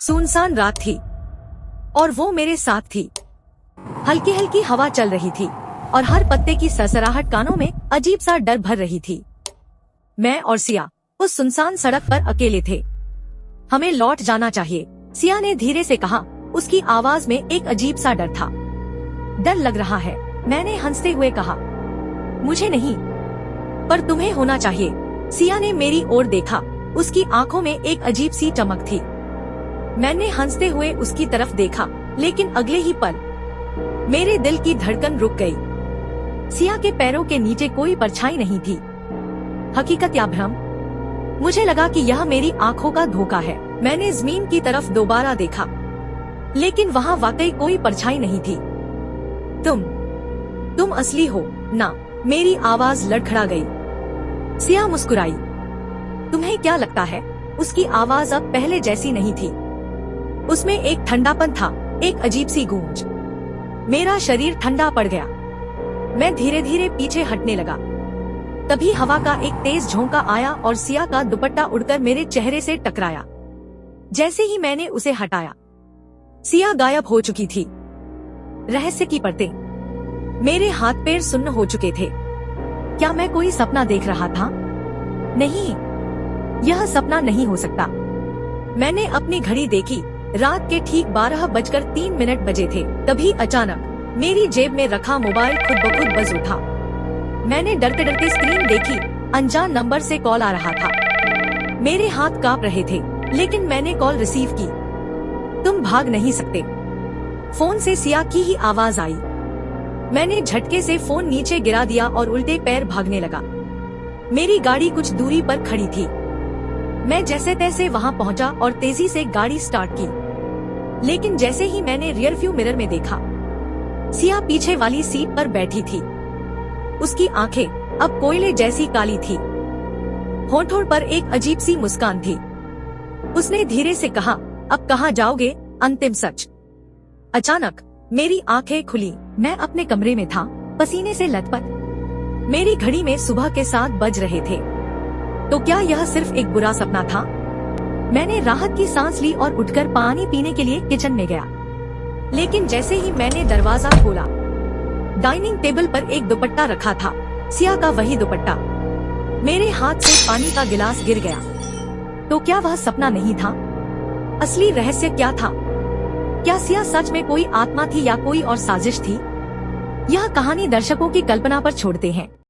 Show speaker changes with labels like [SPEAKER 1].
[SPEAKER 1] सुनसान रात थी और वो मेरे साथ थी। हल्की हल्की हवा चल रही थी और हर पत्ते की सरसराहट कानों में अजीब सा डर भर रही थी। मैं और सिया उस सुनसान सड़क पर अकेले थे। हमें लौट जाना चाहिए, सिया ने धीरे से कहा। उसकी आवाज में एक अजीब सा डर था। डर लग रहा है, मैंने हंसते हुए कहा। मुझे नहीं, पर तुम्हें होना चाहिए। सिया ने मेरी ओर देखा। उसकी आंखों में एक अजीब सी चमक थी। मैंने हंसते हुए उसकी तरफ देखा, लेकिन अगले ही पल मेरे दिल की धड़कन रुक गई। सिया के पैरों के नीचे कोई परछाई नहीं थी। हकीकत या भ्रम? मुझे लगा कि यह मेरी आंखों का धोखा है। मैंने जमीन की तरफ दोबारा देखा, लेकिन वहाँ वाकई कोई परछाई नहीं थी। तुम असली हो ना? मेरी आवाज लड़खड़ा गई। सिया मुस्कुराई। तुम्हें क्या लगता है? उसकी आवाज अब पहले जैसी नहीं थी। उसमें एक ठंडापन था, एक अजीब सी गूंज। मेरा शरीर ठंडा पड़ गया। मैं धीरे धीरे पीछे हटने लगा। तभी हवा का एक तेज झोंका आया और सिया का दुपट्टा उड़कर मेरे चेहरे से टकराया। जैसे ही मैंने उसे हटाया, सिया गायब हो चुकी थी। रहस्य की परतें। मेरे हाथ पैर सुन्न हो चुके थे। क्या मैं कोई सपना देख रहा था? नहीं, यह सपना नहीं हो सकता। मैंने अपनी घड़ी देखी। रात के ठीक 12:03 बजे थे। तभी अचानक मेरी जेब में रखा मोबाइल खुद ब खुद बज उठा। मैंने डरते डरते स्क्रीन देखी। अनजान नंबर से कॉल आ रहा था। मेरे हाथ कांप रहे थे, लेकिन मैंने कॉल रिसीव की। तुम भाग नहीं सकते। फोन से सिया की ही आवाज आई। मैंने झटके से फोन नीचे गिरा दिया और उल्टे पैर भागने लगा। मेरी गाड़ी कुछ दूरी पर खड़ी थी। मैं जैसे तैसे वहां पहुंचा और तेजी से गाड़ी स्टार्ट की। लेकिन जैसे ही मैंने रियर व्यू मिरर में देखा, सिया पीछे वाली सीट पर बैठी थी। उसकी आंखें अब कोयले जैसी काली थी। होठों पर एक अजीब सी मुस्कान थी। उसने धीरे से कहा, अब कहाँ जाओगे? अंतिम सच। अचानक मेरी आंखें खुली। मैं अपने कमरे में था, पसीने से लथपथ। मेरी घड़ी में सुबह के 7 बज रहे थे। तो क्या यह सिर्फ एक बुरा सपना था? मैंने राहत की सांस ली और उठकर पानी पीने के लिए किचन में गया। लेकिन जैसे ही मैंने दरवाजा खोला, डाइनिंग टेबल पर एक दुपट्टा रखा था, सिया का वही दुपट्टा। मेरे हाथ से पानी का गिलास गिर गया। तो क्या वह सपना नहीं था? असली रहस्य क्या था? क्या सिया सच में कोई आत्मा थी या कोई और साजिश थी? यह कहानी दर्शकों की कल्पना पर छोड़ते हैं।